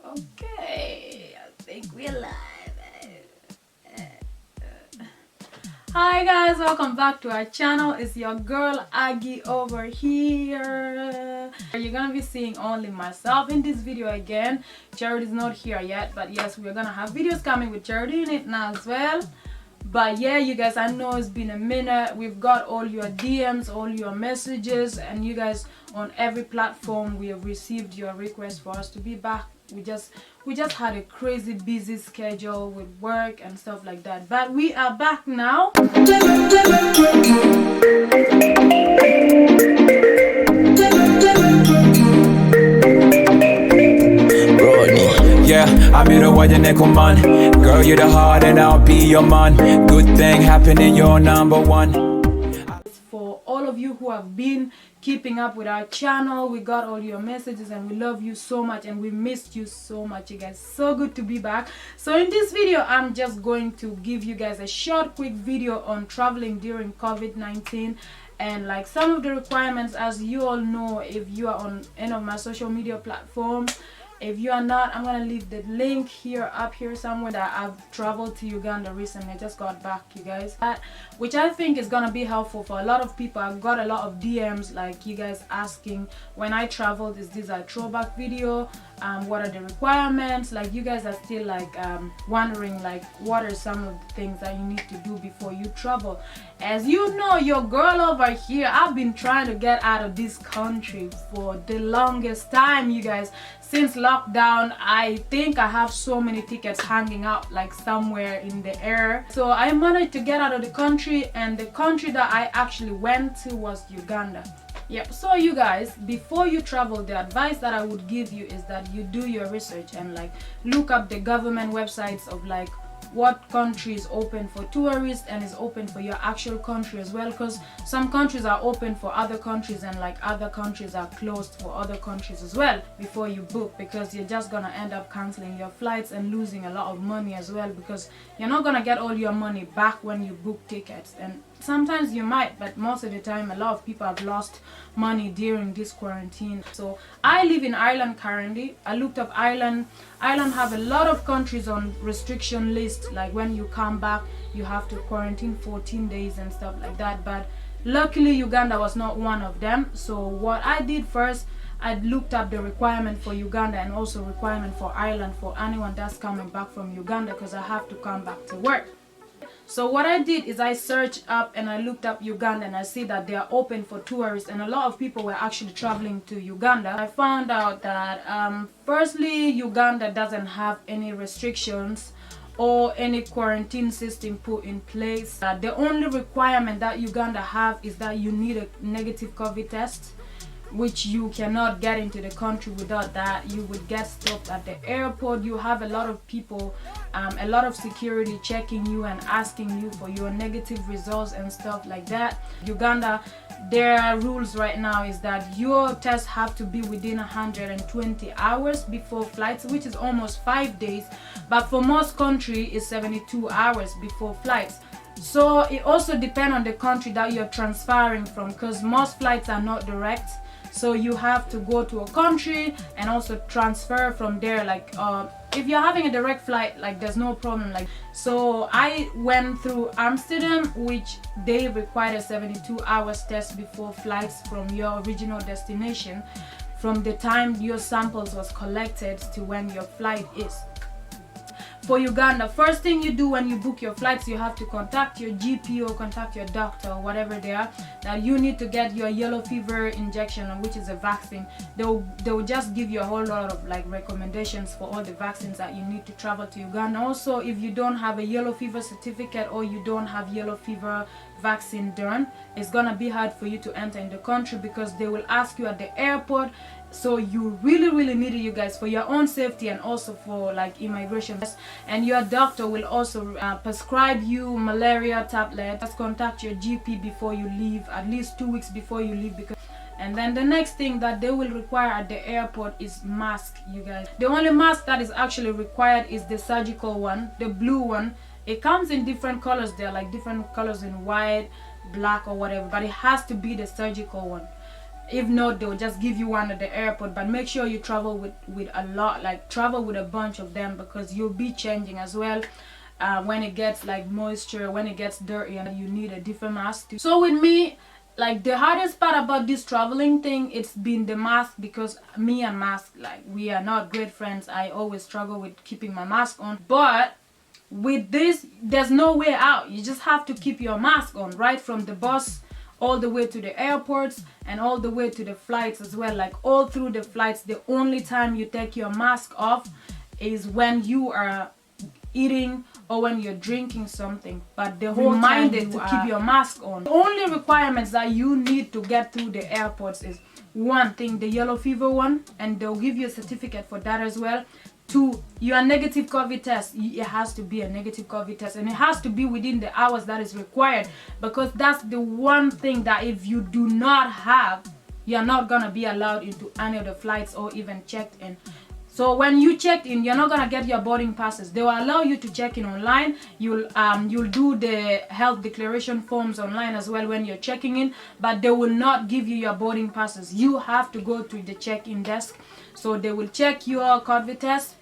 Okay, I think we're live. Hi guys, welcome back to our channel. It's your girl Aggie over here. You're gonna be seeing only myself in this video again. Jared is not here yet, but yes, we're gonna have videos coming with Jared in it now as well. But yeah, you guys, I know it's been a minute. We've got all your DMs, all your messages, and you guys on every platform we have received your request for us to be back. We just had a crazy busy schedule with work and stuff like that, but we are back now. Yeah, I'm you the one your neck man. Girl, you the heart and I'll be your man. Good thing happening, you're number one. For all of you who have been keeping up with our channel, we got all your messages and we love you so much and we missed you so much, you guys. So good to be back. So in this video, I'm just going to give you guys a short quick video on traveling during COVID-19 and like some of the requirements. As you all know, if you are on any of my social media platforms, if you are not, I'm gonna leave the link here up here somewhere that I've traveled to Uganda recently. I just got back, you guys, which I think is gonna be helpful for a lot of people. I've got a lot of DMs like you guys asking when I traveled, is this a throwback video? What are the requirements? Like you guys are still like wondering like what are some of the things that you need to do before you travel. As you know, your girl over here, I've been trying to get out of this country for the longest time, you guys. Since lockdown, I think I have so many tickets hanging out like somewhere in the air. So I managed to get out of the country, and the country that I actually went to was Uganda. Yep. So you guys, before you travel, the advice that I would give you is that you do your research and like look up the government websites of like what country is open for tourists and is open for your actual country as well, because some countries are open for other countries and like other countries are closed for other countries as well before you book, because you're just gonna end up canceling your flights and losing a lot of money as well, because you're not gonna get all your money back when you book tickets. And sometimes you might, but most of the time a lot of people have lost money during this quarantine. So I live in Ireland currently. I looked up Ireland. Ireland have a lot of countries on restriction list, like when you come back you have to quarantine 14 days and stuff like that, but luckily Uganda was not one of them. So what I did first, I looked up the requirement for Uganda and also requirement for Ireland for anyone that's coming back from Uganda, because I have to come back to work. So what I did is I searched up and I looked up Uganda, and I see that they are open for tourists and a lot of people were actually traveling to Uganda. I found out that firstly, Uganda doesn't have any restrictions or any quarantine system put in place. The only requirement that Uganda have is that you need a negative COVID test, which you cannot get into the country without that. You would get stopped at the airport. You have a lot of people, a lot of security checking you and asking you for your negative results and stuff like that. Uganda, their rules right now is that your tests have to be within 120 hours before flights, which is almost 5 days, but for most countries it's 72 hours before flights. So it also depends on the country that you're transferring from, because most flights are not direct. So you have to go to a country and also transfer from there. Like if you're having a direct flight, like there's no problem. Like, so I went through Amsterdam, which they require a 72 hours test before flights from your original destination, from the time your samples was collected to when your flight is. For Uganda, first thing you do when you book your flights, you have to contact your GP or contact your doctor or whatever they are, that you need to get your yellow fever injection, which is a vaccine. They'll just give you a whole lot of like recommendations for all the vaccines that you need to travel to Uganda. Also, if you don't have a yellow fever certificate or you don't have yellow fever vaccine done, it's gonna be hard for you to enter in the country, because they will ask you at the airport. So you really need it, you guys, for your own safety and also for like immigration. And your doctor will also prescribe you malaria tablets. Just contact your GP before you leave, at least 2 weeks before you leave, because and then the next thing that they will require at the airport is mask, you guys. The only mask that is actually required is the surgical one, the blue one. It comes in different colors. There are like different colors in white, black or whatever, but it has to be the surgical one. If not, they'll just give you one at the airport. But make sure you travel with a lot, like travel with a bunch of them, because you'll be changing as well. When it gets like moisture, when it gets dirty, and you need a different mask too. So with me, like the hardest part about this traveling thing, it's been the mask, because me and mask, like we are not great friends. I always struggle with keeping my mask on, but with this there's no way out. You just have to keep your mask on, right from the bus all the way to the airports and all the way to the flights as well. Like all through the flights, the only time you take your mask off is when you are eating or when you're drinking something, but the whole reminded to keep your mask on. The only requirements that you need to get through the airports is one thing, the yellow fever one, and they'll give you a certificate for that as well. Two, your negative COVID test. It has to be a negative COVID test, and it has to be within the hours that is required, because that's the one thing that if you do not have, you're not gonna be allowed into any of the flights or even checked in. So when you check in, you're not gonna get your boarding passes. They will allow you to check in online. You'll do the health declaration forms online as well when you're checking in, but they will not give you your boarding passes. You have to go to the check-in desk. So they will check your COVID test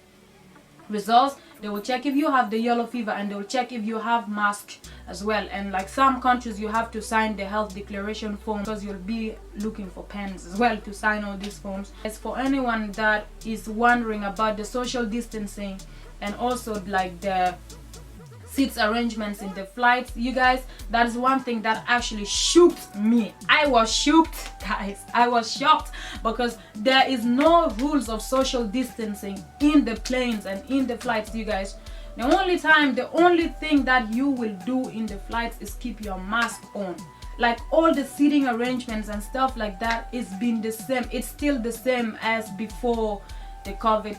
results. They will check if you have the yellow fever, and they will check if you have mask as well. And like some countries, you have to sign the health declaration form, because you'll be looking for pens as well to sign all these forms. As for anyone that is wondering about the social distancing and also like the seats arrangements in the flights, you guys, that is one thing that actually shocked me. I was shocked, guys. I was shocked, because there is no rules of social distancing in the planes and in the flights, you guys. The only thing that you will do in the flights is keep your mask on. Like all the seating arrangements and stuff like that, it's been the same. It's still the same as before the COVID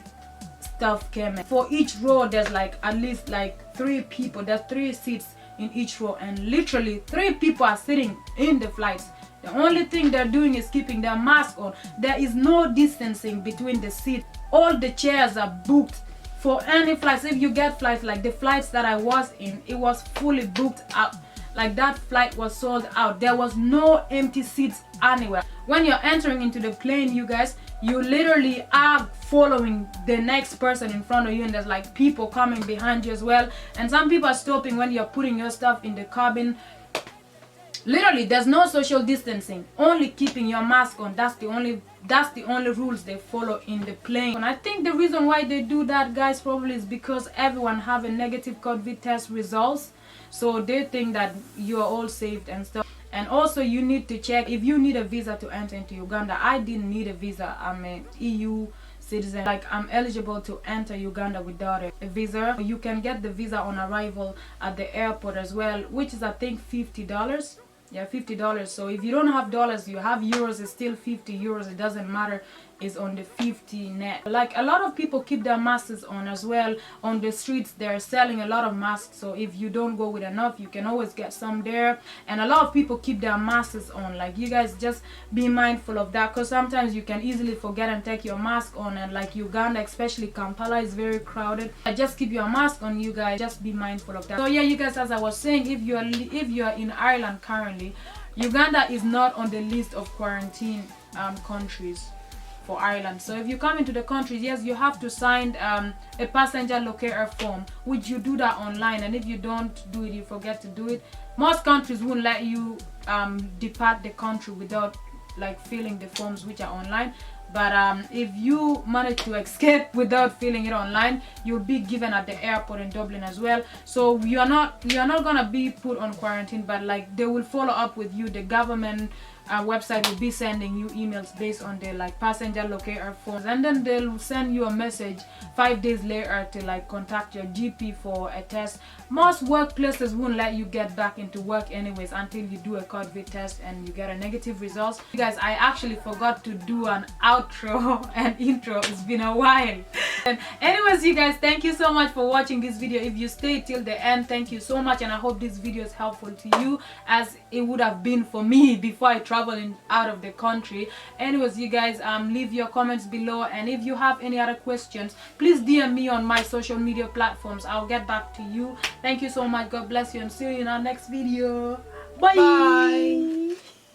stuff came in. For each row, there's like at least like 3 people. There's 3 seats in each row, and literally 3 people are sitting in the flights. The only thing they're doing is keeping their mask on. There is no distancing between the seats. All the chairs are booked for any flights. If you get flights like the flights that I was in, it was fully booked out. Like that flight was sold out. There was no empty seats anywhere. When you're entering into the plane, you guys, you literally are following the next person in front of you, and there's like people coming behind you as well, and some people are stopping when you're putting your stuff in the cabin. Literally, there's no social distancing, only keeping your mask on. That's the only rules they follow in the plane. And I think the reason why they do that, guys, probably is because everyone have a negative COVID test results, so they think that you are all saved and stuff. And also you need to check if you need a visa to enter into Uganda. I didn't need a visa. I'm an EU citizen. Like I'm eligible to enter Uganda without a visa. You can get the visa on arrival at the airport as well, which is I think $50. Yeah, $50. So if you don't have dollars, you have euros, it's still 50 euros. It doesn't matter. Is on the 50 net. Like a lot of people keep their masks on as well. On the streets they're selling a lot of masks, so if you don't go with enough, you can always get some there. And a lot of people keep their masks on. Like you guys just be mindful of that, because sometimes you can easily forget and take your mask on. And like Uganda, especially Kampala, is very crowded. Just keep your mask on, you guys. Just be mindful of that. So yeah, you guys, as I was saying, if you are in Ireland currently, Uganda is not on the list of quarantine countries for Ireland. So if you come into the country, yes, you have to sign a passenger locator form, which you do that online. And if you don't do it, you forget to do it, most countries won't let you depart the country without like filling the forms, which are online. But if you manage to escape without filling it online, you'll be given at the airport in Dublin as well. So you're not gonna be put on quarantine, but like they will follow up with you. The government website will be sending you emails based on the like passenger locator forms, and then they'll send you a message 5 days later to like contact your GP for a test. Most workplaces won't let you get back into work anyways until you do a COVID test and you get a negative result. You guys, I actually forgot to do an outro and intro. It's been a while. And anyways, you guys, thank you so much for watching this video. If you stayed till the end, thank you so much, and I hope this video is helpful to you as it would have been for me before I traveling out of the country. Anyways, you guys, leave your comments below, and if you have any other questions, please DM me on my social media platforms. I'll get back to you. Thank you so much. God bless you, and see you in our next video. Bye.